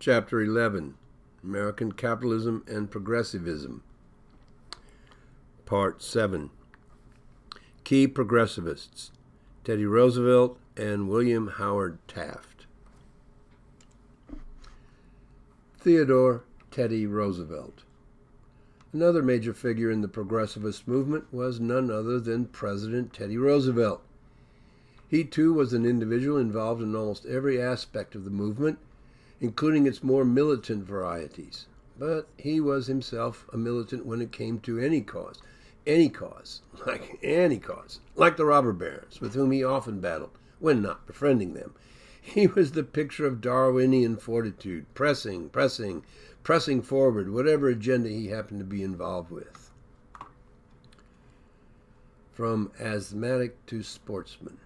Chapter 11, American Capitalism and Progressivism. Part 7. Key Progressivists, Teddy Roosevelt and William Howard Taft. Theodore Teddy Roosevelt. Another major figure in the Progressivist movement was none other than President Teddy Roosevelt. He too was an individual involved in almost every aspect of the movement, including its more militant varieties. But he was himself a militant when it came to any cause, like the robber barons, with whom he often battled, when not befriending them. He was the picture of Darwinian fortitude, pressing forward whatever agenda he happened to be involved with. From asthmatic to sportsman.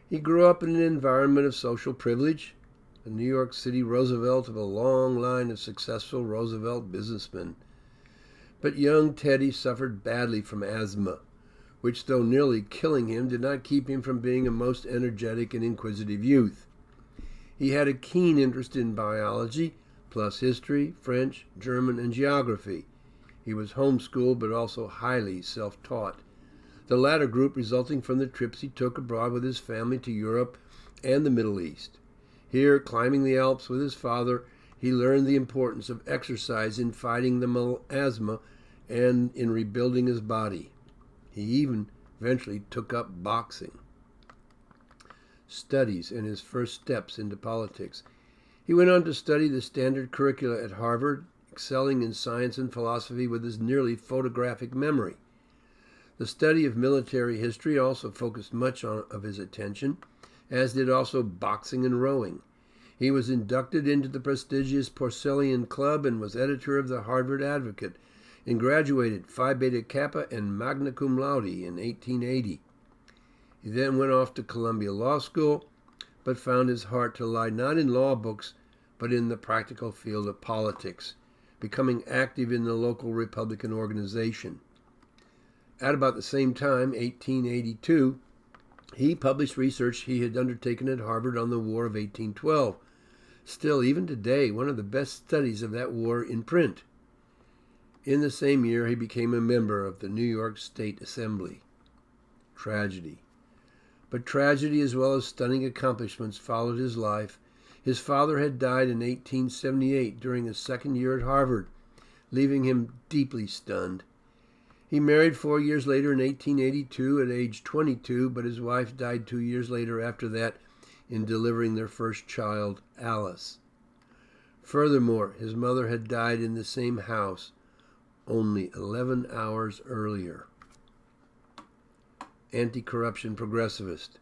He grew up in an environment of social privilege, a New York City Roosevelt of a long line of successful Roosevelt businessmen. But young Teddy suffered badly from asthma, which, though nearly killing him, did not keep him from being a most energetic and inquisitive youth. He had a keen interest in biology, plus history, French, German, and geography. He was homeschooled, but also highly self-taught, the latter group resulting from the trips he took abroad with his family to Europe and the Middle East. Here, climbing the Alps with his father, he learned the importance of exercise in fighting the asthma and in rebuilding his body. He even eventually took up boxing. Studies and his first steps into politics. He went on to study the standard curricula at Harvard, excelling in science and philosophy with his nearly photographic memory. The study of military history also focused much of his attention, as did also boxing and rowing. He was inducted into the prestigious Porcellian Club and was editor of the Harvard Advocate, and graduated Phi Beta Kappa and magna cum laude in 1880. He then went off to Columbia Law School, but found his heart to lie not in law books, but in the practical field of politics, becoming active in the local Republican organization. At about the same time, 1882, he published research he had undertaken at Harvard on the War of 1812, still, even today, one of the best studies of that war in print. In the same year, he became a member of the New York State Assembly. Tragedy. But tragedy as well as stunning accomplishments followed his life. His father had died in 1878 during his second year at Harvard, leaving him deeply stunned. He married 4 years later in 1882 at age 22, but his wife died 2 years later after that in delivering their first child, Alice. Furthermore, his mother had died in the same house only 11 hours earlier. Anti-corruption progressivist.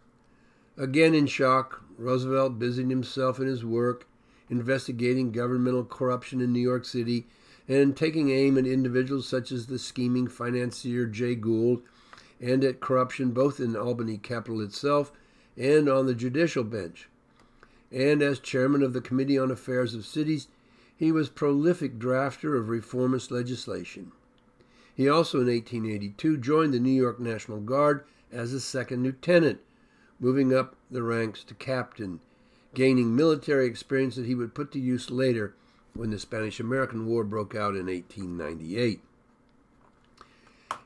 Again in shock, Roosevelt busied himself in his work, investigating governmental corruption in New York City and taking aim at individuals such as the scheming financier Jay Gould, and at corruption both in Albany Capitol itself and on the judicial bench. And as chairman of the Committee on Affairs of Cities, he was prolific drafter of reformist legislation. He also in 1882 joined the New York National Guard as a second lieutenant, moving up the ranks to captain, gaining military experience that he would put to use later when the Spanish-American War broke out in 1898.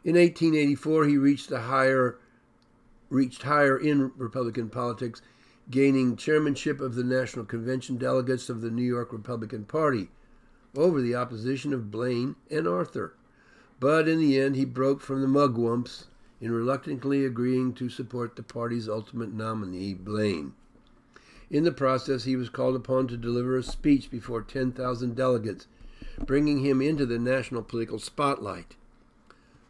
In 1884, he reached higher in Republican politics, gaining chairmanship of the National Convention delegates of the New York Republican Party over the opposition of Blaine and Arthur. But in the end, he broke from the mugwumps in reluctantly agreeing to support the party's ultimate nominee, Blaine. In the process, he was called upon to deliver a speech before 10,000 delegates, bringing him into the national political spotlight.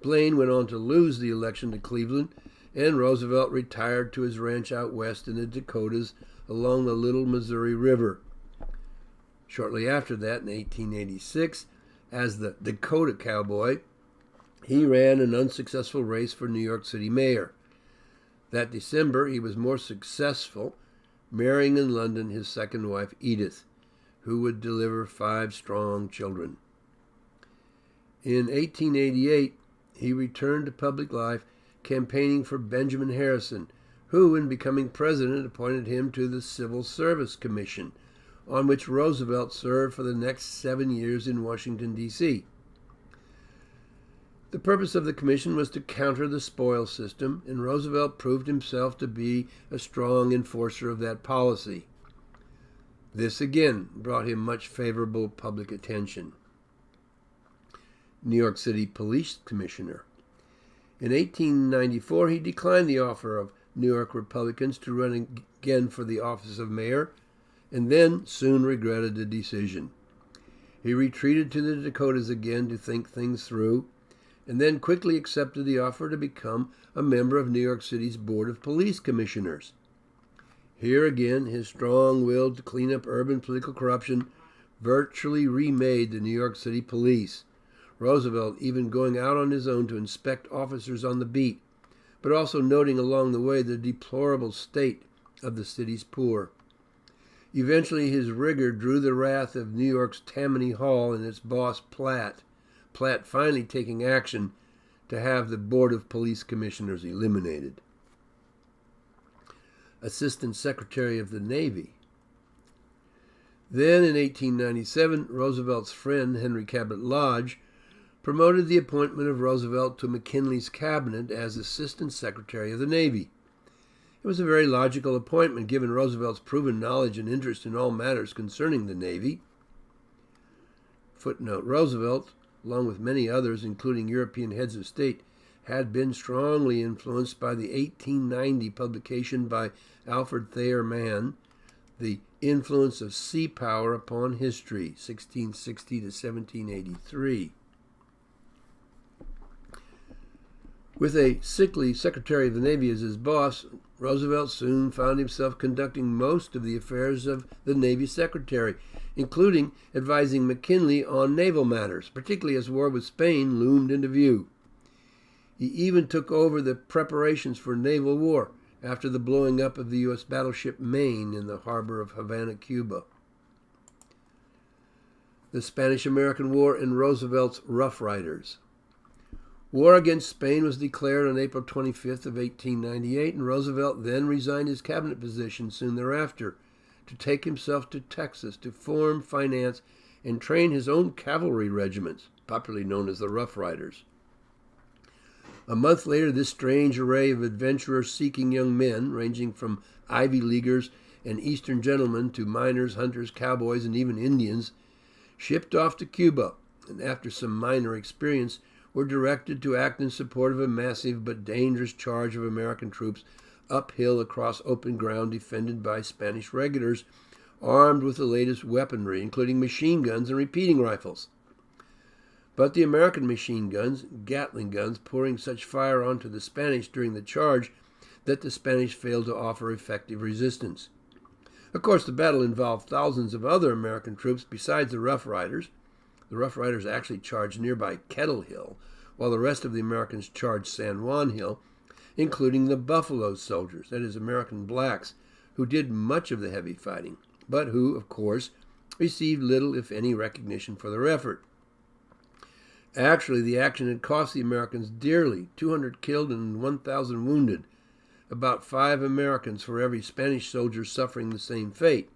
Blaine went on to lose the election to Cleveland, and Roosevelt retired to his ranch out west in the Dakotas along the Little Missouri River. Shortly after that, in 1886, as the Dakota Cowboy, he ran an unsuccessful race for New York City mayor. That December, he was more successful, marrying in London his second wife, Edith, who would deliver 5 strong children. In 1888, he returned to public life, campaigning for Benjamin Harrison, who, in becoming president, appointed him to the Civil Service Commission, on which Roosevelt served for the next 7 years in Washington, D.C. The purpose of the commission was to counter the spoils system, and Roosevelt proved himself to be a strong enforcer of that policy. This again brought him much favorable public attention. New York City Police Commissioner. In 1894, he declined the offer of New York Republicans to run again for the office of mayor, and then soon regretted the decision. He retreated to the Dakotas again to think things through, and then quickly accepted the offer to become a member of New York City's Board of Police Commissioners. Here again, his strong will to clean up urban political corruption virtually remade the New York City police, Roosevelt even going out on his own to inspect officers on the beat, but also noting along the way the deplorable state of the city's poor. Eventually, his rigor drew the wrath of New York's Tammany Hall and its boss, Platt finally taking action to have the Board of Police Commissioners eliminated. Assistant Secretary of the Navy. Then, in 1897, Roosevelt's friend, Henry Cabot Lodge, promoted the appointment of Roosevelt to McKinley's cabinet as Assistant Secretary of the Navy. It was a very logical appointment given Roosevelt's proven knowledge and interest in all matters concerning the Navy. Footnote: Roosevelt, along with many others, including European heads of state, had been strongly influenced by the 1890 publication by Alfred Thayer Mann, The Influence of Sea Power Upon History, 1660 to 1783. With a sickly Secretary of the Navy as his boss, Roosevelt soon found himself conducting most of the affairs of the Navy Secretary, including advising McKinley on naval matters, particularly as war with Spain loomed into view. He even took over the preparations for naval war after the blowing up of the U.S. battleship Maine in the harbor of Havana, Cuba. The Spanish-American War and Roosevelt's Rough Riders. War against Spain was declared on April 25th of 1898, and Roosevelt then resigned his cabinet position soon thereafter to take himself to Texas to form, finance, and train his own cavalry regiments, popularly known as the Rough Riders. A month later, this strange array of adventurer-seeking young men, ranging from Ivy Leaguers and Eastern gentlemen to miners, hunters, cowboys, and even Indians, shipped off to Cuba, and after some minor experience, were directed to act in support of a massive but dangerous charge of American troops uphill across open ground defended by Spanish regulars armed with the latest weaponry, including machine guns and repeating rifles. But the American machine guns, Gatling guns, pouring such fire onto the Spanish during the charge that the Spanish failed to offer effective resistance. Of course, the battle involved thousands of other American troops besides the Rough Riders. The Rough Riders actually charged nearby Kettle Hill, while the rest of the Americans charged San Juan Hill, including the Buffalo Soldiers, that is, American blacks, who did much of the heavy fighting, but who, of course, received little, if any, recognition for their effort. Actually, the action had cost the Americans dearly, 200 killed and 1,000 wounded, about 5 Americans for every Spanish soldier suffering the same fate.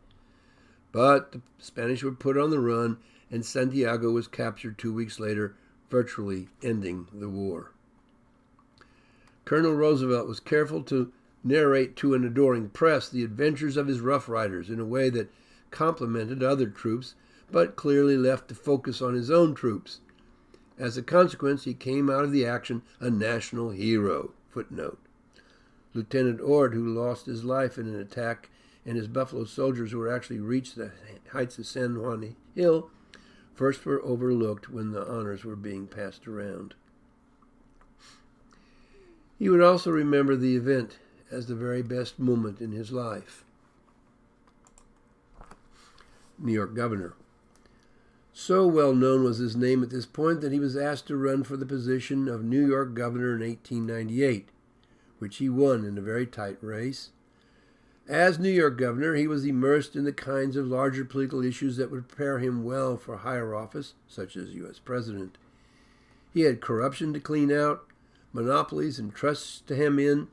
But the Spanish were put on the run, and Santiago was captured 2 weeks later, virtually ending the war. Colonel Roosevelt was careful to narrate to an adoring press the adventures of his Rough Riders in a way that complimented other troops, but clearly left the focus on his own troops. As a consequence, he came out of the action a national hero. Footnote: Lieutenant Ord, who lost his life in an attack, and his Buffalo Soldiers who actually reached the heights of San Juan Hill, first were overlooked when the honors were being passed around. He would also remember the event as the very best moment in his life. New York Governor. So well known was his name at this point that he was asked to run for the position of New York Governor in 1898, which he won in a very tight race. As New York Governor, he was immersed in the kinds of larger political issues that would prepare him well for higher office, such as U.S. President. He had corruption to clean out, monopolies and trusts to hem in,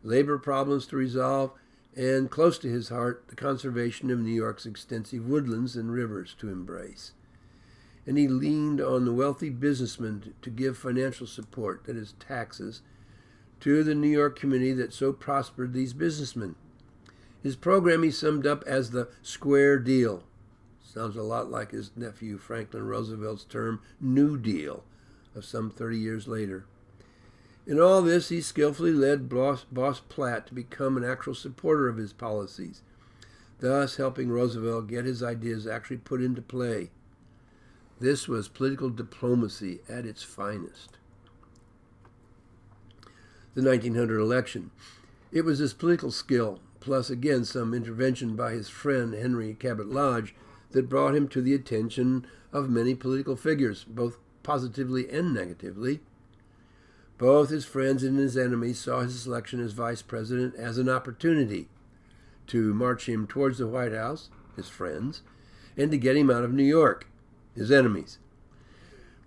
labor problems to resolve, and close to his heart, the conservation of New York's extensive woodlands and rivers to embrace. And he leaned on the wealthy businessmen to give financial support, that is, taxes, to the New York community that so prospered these businessmen. His program he summed up as the Square Deal. Sounds a lot like his nephew Franklin Roosevelt's term New Deal of some 30 years later. In all this, he skillfully led Boss Platt to become an actual supporter of his policies, thus helping Roosevelt get his ideas actually put into play. This was political diplomacy at its finest. The 1900 election. It was his political skill, plus again some intervention by his friend Henry Cabot Lodge, that brought him to the attention of many political figures, both positively and negatively. Both his friends and his enemies saw his selection as vice president as an opportunity to march him towards the White House, his friends, and to get him out of New York, his enemies.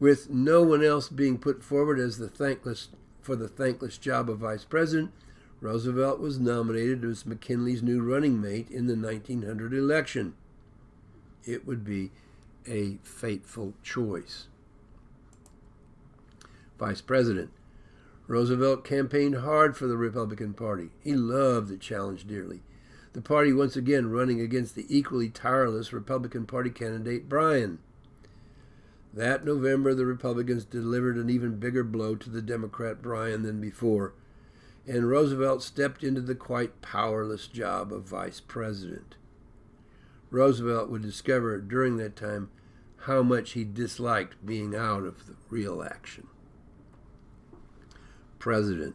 With no one else being put forward as the thankless job of vice president, Roosevelt was nominated as McKinley's new running mate in the 1900 election. It would be a fateful choice. Vice President. Roosevelt campaigned hard for the Republican Party. He loved the challenge dearly. The party once again running against the equally tireless Republican Party candidate Bryan. That November, the Republicans delivered an even bigger blow to the Democrat Bryan than before, and Roosevelt stepped into the quite powerless job of vice president. Roosevelt would discover during that time how much he disliked being out of the real action. President.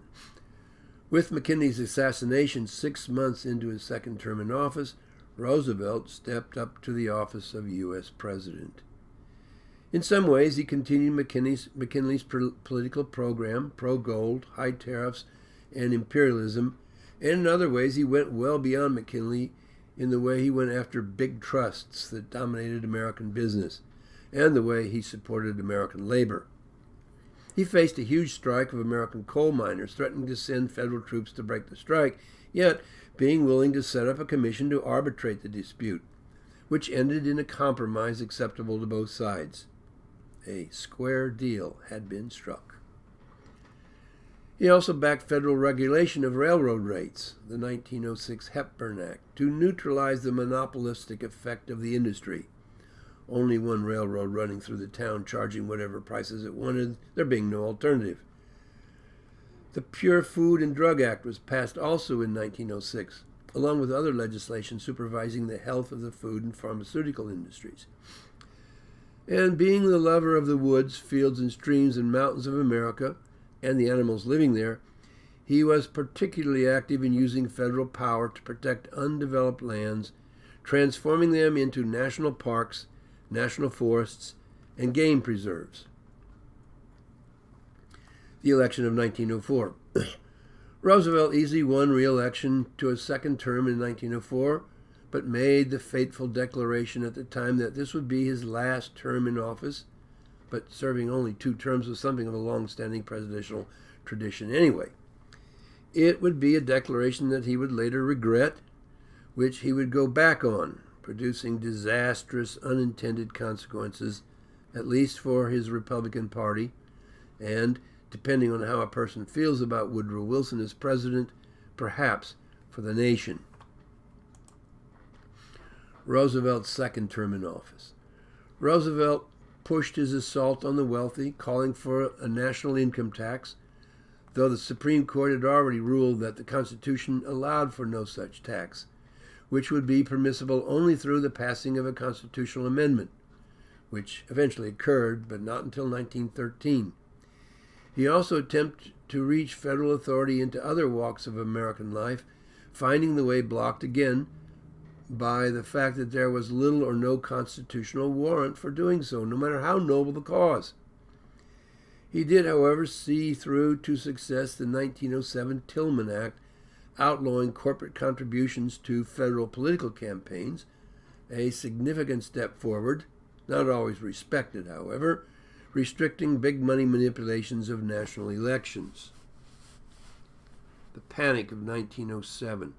With McKinley's assassination 6 months into his second term in office, Roosevelt stepped up to the office of U.S. President. In some ways, he continued McKinley's political program, pro-gold, high tariffs, and imperialism, and in other ways, he went well beyond McKinley in the way he went after big trusts that dominated American business, and the way he supported American labor. He faced a huge strike of American coal miners, threatening to send federal troops to break the strike, yet being willing to set up a commission to arbitrate the dispute, which ended in a compromise acceptable to both sides. A square deal had been struck. He also backed federal regulation of railroad rates, the 1906 Hepburn Act, to neutralize the monopolistic effect of the industry. Only one railroad running through the town charging whatever prices it wanted, there being no alternative. The Pure Food and Drug Act was passed also in 1906, along with other legislation supervising the health of the food and pharmaceutical industries. And being the lover of the woods, fields, and streams and mountains of America, and the animals living there, he was particularly active in using federal power to protect undeveloped lands, transforming them into national parks, national forests, and game preserves. The election of 1904. Roosevelt easily won re-election to a second term in 1904, but made the fateful declaration at the time that this would be his last term in office, but serving only 2 terms was something of a long-standing presidential tradition anyway. It would be a declaration that he would later regret, which he would go back on, producing disastrous unintended consequences, at least for his Republican Party, and, depending on how a person feels about Woodrow Wilson as president, perhaps for the nation. Roosevelt's second term in office. Roosevelt pushed his assault on the wealthy, calling for a national income tax, though the Supreme Court had already ruled that the Constitution allowed for no such tax, which would be permissible only through the passing of a constitutional amendment, which eventually occurred, but not until 1913. He also attempted to reach federal authority into other walks of American life, finding the way blocked again by the fact that there was little or no constitutional warrant for doing so, no matter how noble the cause. He did, however, see through to success the 1907 Tillman Act, outlawing corporate contributions to federal political campaigns, a significant step forward, not always respected, however, restricting big money manipulations of national elections. The Panic of 1907.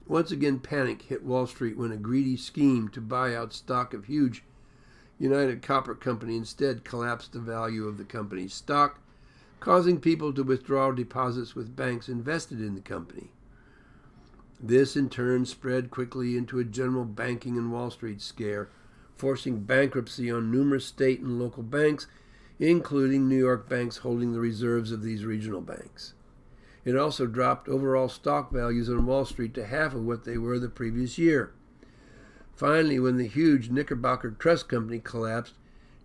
Once again, panic hit Wall Street when a greedy scheme to buy out stock of huge United Copper Company instead collapsed the value of the company's stock, causing people to withdraw deposits with banks invested in the company. This in turn spread quickly into a general banking and Wall Street scare, forcing bankruptcy on numerous state and local banks, including New York banks holding the reserves of these regional banks. It also dropped overall stock values on Wall Street to half of what they were the previous year. Finally, when the huge Knickerbocker Trust Company collapsed,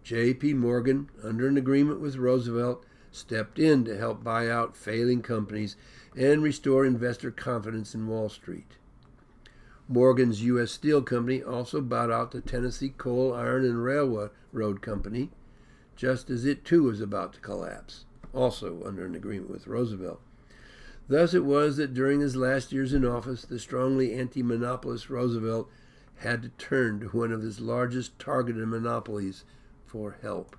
J.P. Morgan, under an agreement with Roosevelt, stepped in to help buy out failing companies and restore investor confidence in Wall Street. Morgan's U.S. Steel Company also bought out the Tennessee Coal, Iron, and Railroad Company, just as it too was about to collapse, also under an agreement with Roosevelt. Thus it was that during his last years in office, the strongly anti-monopolist Roosevelt had to turn to one of his largest targeted monopolies for help.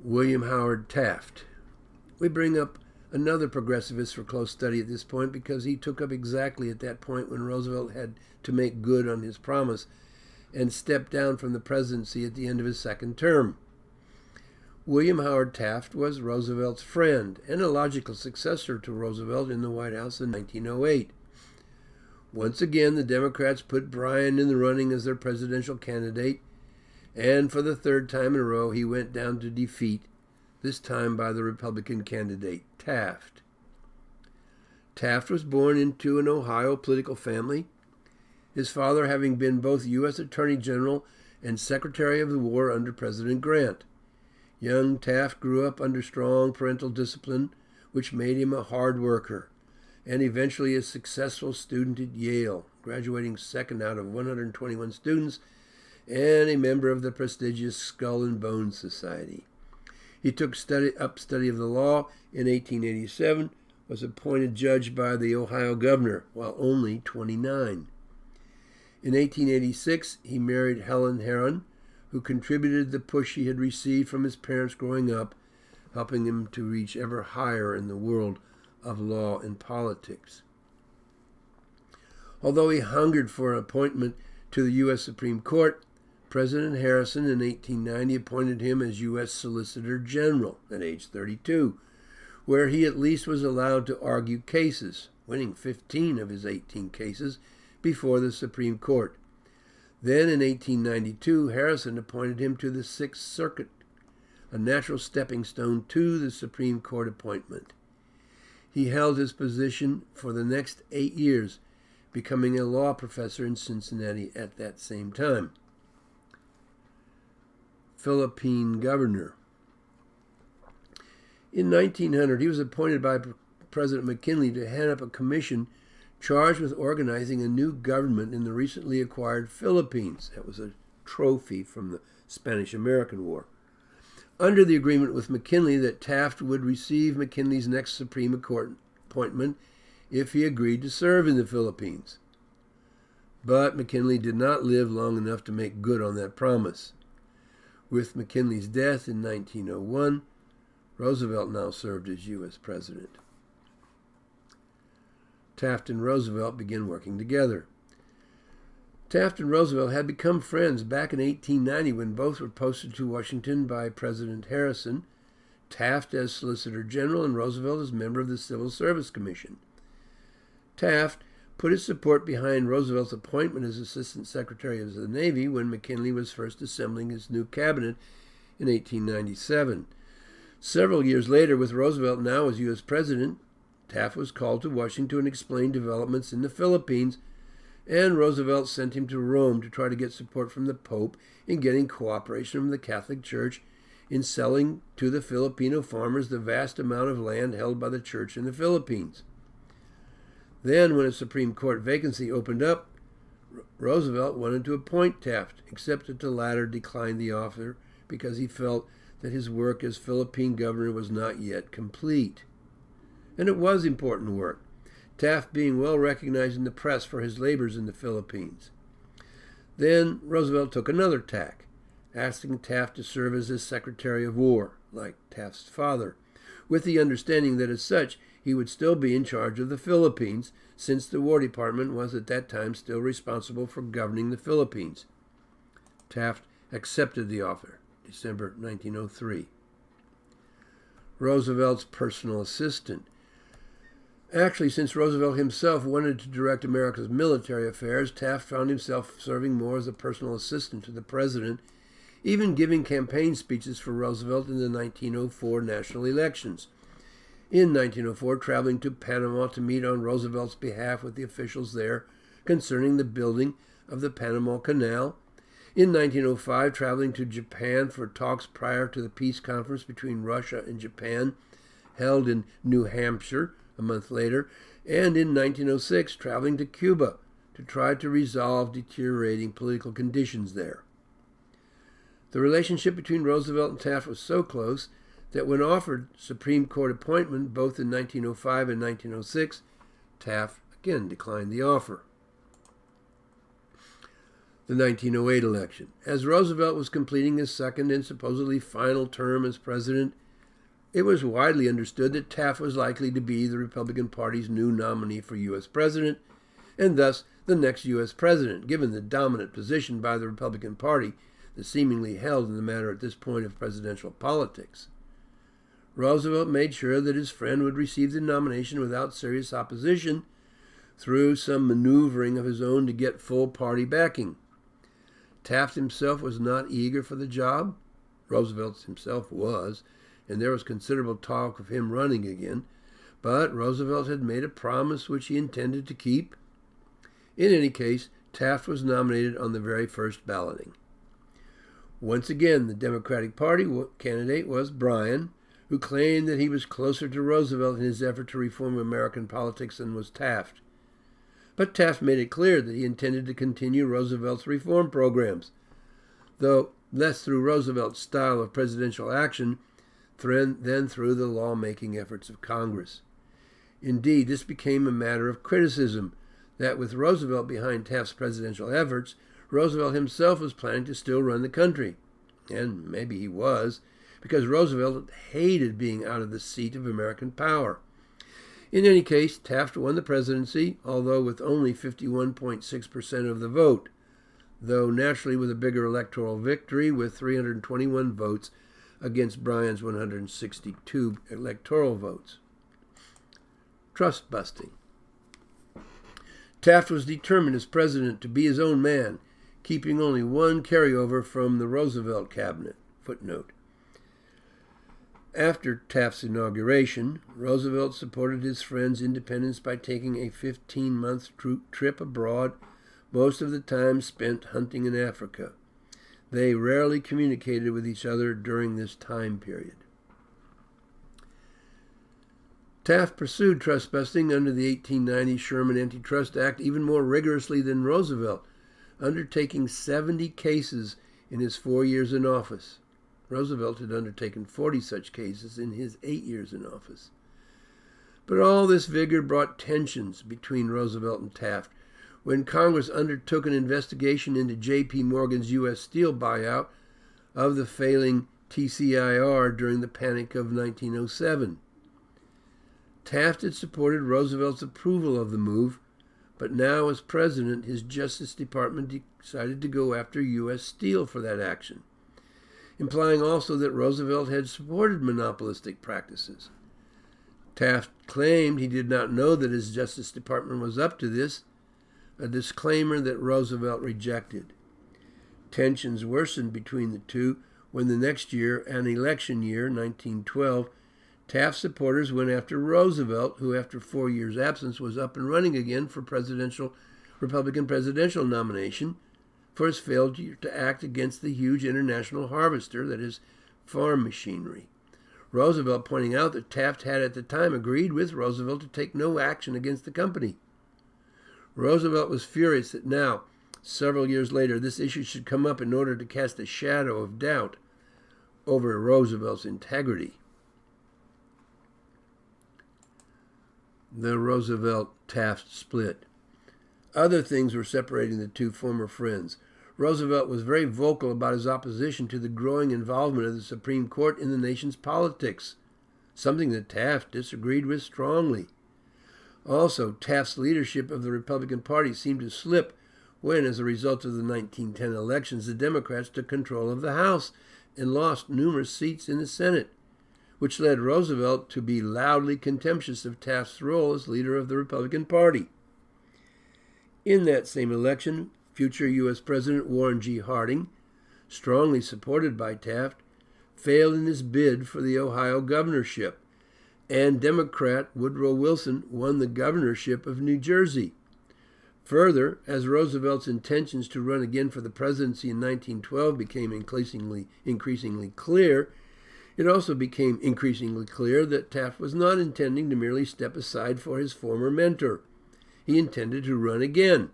William Howard Taft. We bring up another progressivist for close study at this point because he took up exactly at that point when Roosevelt had to make good on his promise and stepped down from the presidency at the end of his second term. William Howard Taft was Roosevelt's friend and a logical successor to Roosevelt in the White House in 1908. Once again, the Democrats put Bryan in the running as their presidential candidate, and for the third time in a row, he went down to defeat, this time by the Republican candidate, Taft. Taft was born into an Ohio political family, his father having been both U.S. Attorney General and Secretary of the War under President Grant. Young Taft grew up under strong parental discipline, which made him a hard worker, and eventually a successful student at Yale, graduating second out of 121 students and a member of the prestigious Skull and Bones Society. He took study of the law in 1887, was appointed judge by the Ohio governor while only 29. In 1886, he married Helen Herron, who contributed the push he had received from his parents growing up, helping him to reach ever higher in the world of law and politics. Although he hungered for an appointment to the U.S. Supreme Court, President Harrison in 1890 appointed him as U.S. Solicitor General at age 32, where he at least was allowed to argue cases, winning 15 of his 18 cases before the Supreme Court. Then in 1892, Harrison appointed him to the Sixth Circuit, a natural stepping stone to the Supreme Court appointment. He held his position for the next 8 years, becoming a law professor in Cincinnati at that same time. Philippine governor. In 1900, he was appointed by President McKinley to head up a commission charged with organizing a new government in the recently acquired Philippines. That was a trophy from the Spanish-American War. Under the agreement with McKinley that Taft would receive McKinley's next Supreme Court appointment if he agreed to serve in the Philippines. But McKinley did not live long enough to make good on that promise. With McKinley's death in 1901, Roosevelt now served as U.S. President. Taft and Roosevelt began working together. Taft and Roosevelt had become friends back in 1890 when both were posted to Washington by President Harrison, Taft as Solicitor General and Roosevelt as member of the Civil Service Commission. Taft put his support behind Roosevelt's appointment as Assistant Secretary of the Navy when McKinley was first assembling his new cabinet in 1897. Several years later, with Roosevelt now as U.S. President, Taft was called to Washington to explain developments in the Philippines, and Roosevelt sent him to Rome to try to get support from the Pope in getting cooperation from the Catholic Church in selling to the Filipino farmers the vast amount of land held by the Church in the Philippines. Then, when a Supreme Court vacancy opened up, Roosevelt wanted to appoint Taft, except that the latter declined the offer because he felt that his work as Philippine governor was not yet complete. And it was important work, Taft being well recognized in the press for his labors in the Philippines. Then Roosevelt took another tack, asking Taft to serve as his Secretary of War, like Taft's father, with the understanding that as such he would still be in charge of the Philippines, since the War Department was at that time still responsible for governing the Philippines. Taft accepted the offer, December 1903. Roosevelt's personal assistant. Actually, since Roosevelt himself wanted to direct America's military affairs, Taft found himself serving more as a personal assistant to the president, even giving campaign speeches for Roosevelt in the 1904 national elections. In 1904, traveling to Panama to meet on Roosevelt's behalf with the officials there concerning the building of the Panama Canal. In 1905, traveling to Japan for talks prior to the peace conference between Russia and Japan, held in New Hampshire a month later. And in 1906, traveling to Cuba to try to resolve deteriorating political conditions there. The relationship between Roosevelt and Taft was so close that when offered Supreme Court appointment both in 1905 and 1906, Taft again declined the offer. The 1908 election. As Roosevelt was completing his second and supposedly final term as president, it was widely understood that Taft was likely to be the Republican Party's new nominee for U.S. president, and thus the next U.S. president, given the dominant position by the Republican Party that seemingly held in the matter at this point of presidential politics. Roosevelt made sure that his friend would receive the nomination without serious opposition through some maneuvering of his own to get full party backing. Taft himself was not eager for the job. Roosevelt himself was, and there was considerable talk of him running again, but Roosevelt had made a promise which he intended to keep. In any case, Taft was nominated on the very first balloting. Once again, the Democratic Party candidate was Bryan, who claimed that he was closer to Roosevelt in his effort to reform American politics than was Taft. But Taft made it clear that he intended to continue Roosevelt's reform programs, though less through Roosevelt's style of presidential action than through the lawmaking efforts of Congress. Indeed, this became a matter of criticism, that with Roosevelt behind Taft's presidential efforts, Roosevelt himself was planning to still run the country. And maybe he was, because Roosevelt hated being out of the seat of American power. In any case, Taft won the presidency, although with only 51.6% of the vote, though naturally with a bigger electoral victory with 321 votes against Bryan's 162 electoral votes. Trust busting. Taft was determined as president to be his own man, keeping only one carryover from the Roosevelt cabinet. Footnote. After Taft's inauguration, Roosevelt supported his friend's independence by taking a 15-month trip abroad, most of the time spent hunting in Africa. They rarely communicated with each other during this time period. Taft pursued trust busting under the 1890 Sherman Antitrust Act even more rigorously than Roosevelt, undertaking 70 cases in his 4 years in office. Roosevelt had undertaken 40 such cases in his 8 years in office. But all this vigor brought tensions between Roosevelt and Taft. When Congress undertook an investigation into J.P. Morgan's U.S. Steel buyout of the failing TCIR during the Panic of 1907. Taft had supported Roosevelt's approval of the move, but now as president, his Justice Department decided to go after U.S. Steel for that action, implying also that Roosevelt had supported monopolistic practices. Taft claimed he did not know that his Justice Department was up to this, a disclaimer that Roosevelt rejected. Tensions worsened between the two when the next year, an election year, 1912, Taft supporters went after Roosevelt, who after 4 years' absence was up and running again for Republican presidential nomination, for his failure to act against the huge international harvester, that is, farm machinery. Roosevelt pointing out that Taft had at the time agreed with Roosevelt to take no action against the company. Roosevelt was furious that now, several years later, this issue should come up in order to cast a shadow of doubt over Roosevelt's integrity. The Roosevelt-Taft split. Other things were separating the two former friends. Roosevelt was very vocal about his opposition to the growing involvement of the Supreme Court in the nation's politics. something that Taft disagreed with strongly. Also, Taft's leadership of the Republican Party seemed to slip when, as a result of the 1910 elections, the Democrats took control of the House and lost numerous seats in the Senate, which led Roosevelt to be loudly contemptuous of Taft's role as leader of the Republican Party. In that same election, future U.S. President Warren G. Harding, strongly supported by Taft, failed in his bid for the Ohio governorship, and Democrat Woodrow Wilson won the governorship of New Jersey. Further, as Roosevelt's intentions to run again for the presidency in 1912 became increasingly clear, it also became increasingly clear that Taft was not intending to merely step aside for his former mentor. He intended to run again,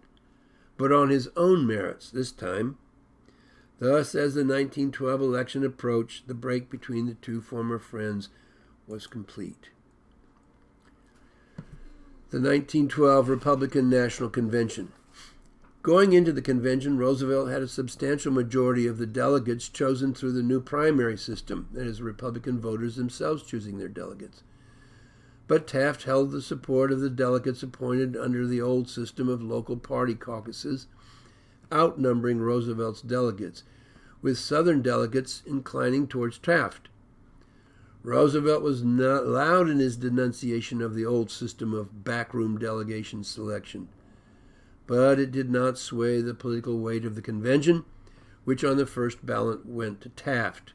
but on his own merits this time. Thus, as the 1912 election approached, the break between the two former friends was complete. The 1912 Republican National Convention. Going into the convention, Roosevelt had a substantial majority of the delegates chosen through the new primary system, that is, Republican voters themselves choosing their delegates. But Taft held the support of the delegates appointed under the old system of local party caucuses, outnumbering Roosevelt's delegates, with Southern delegates inclining towards Taft. Roosevelt was not loud in his denunciation of the old system of backroom delegation selection, but it did not sway the political weight of the convention, which on the first ballot went to Taft,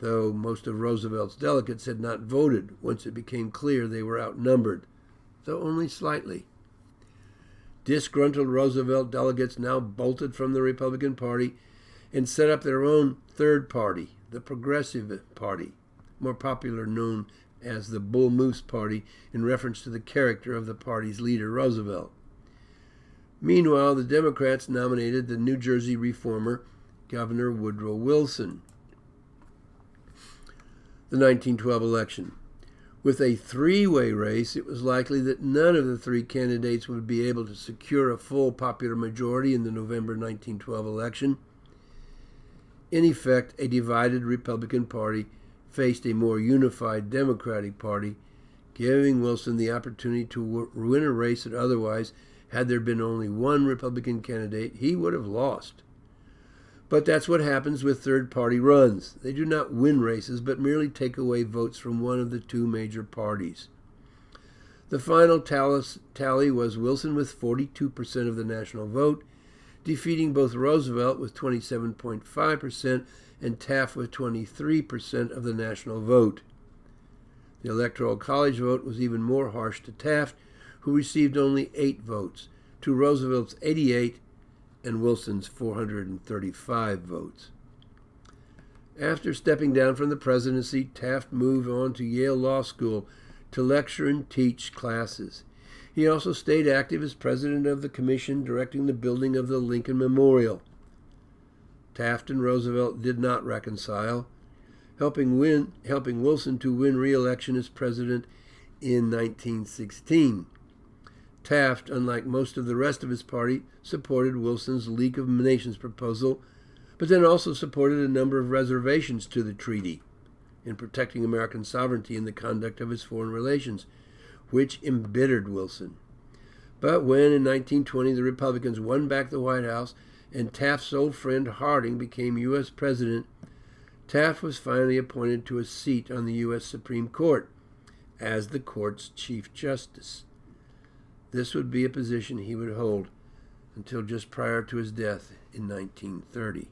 though most of Roosevelt's delegates had not voted once it became clear they were outnumbered, though only slightly. Disgruntled Roosevelt delegates now bolted from the Republican Party and set up their own third party, the Progressive Party, more popular known as the Bull Moose Party in reference to the character of the party's leader, Roosevelt. Meanwhile, the Democrats nominated the New Jersey reformer, Governor Woodrow Wilson. The 1912 election. With a three-way race, it was likely that none of the three candidates would be able to secure a full popular majority in the November 1912 election. In effect, a divided Republican Party faced a more unified Democratic Party, giving Wilson the opportunity to win a race that otherwise, had there been only one Republican candidate, he would have lost. But that's what happens with third-party runs. They do not win races, but merely take away votes from one of the two major parties. The final tally was Wilson with 42% of the national vote, defeating both Roosevelt with 27.5% and Taft with 23% of the national vote. The Electoral College vote was even more harsh to Taft, who received only 8 votes, to Roosevelt's 88 and Wilson's 435 votes. After stepping down from the presidency, Taft moved on to Yale Law School to lecture and teach classes. He also stayed active as president of the commission directing the building of the Lincoln Memorial. Taft and Roosevelt did not reconcile, helping Wilson to win re-election as president in 1916. Taft, unlike most of the rest of his party, supported Wilson's League of Nations proposal, but then also supported a number of reservations to the treaty in protecting American sovereignty in the conduct of his foreign relations, which embittered Wilson. But when, in 1920, the Republicans won back the White House and Taft's old friend Harding became U.S. President, Taft was finally appointed to a seat on the U.S. Supreme Court as the court's Chief Justice. This would be a position he would hold until just prior to his death in 1930.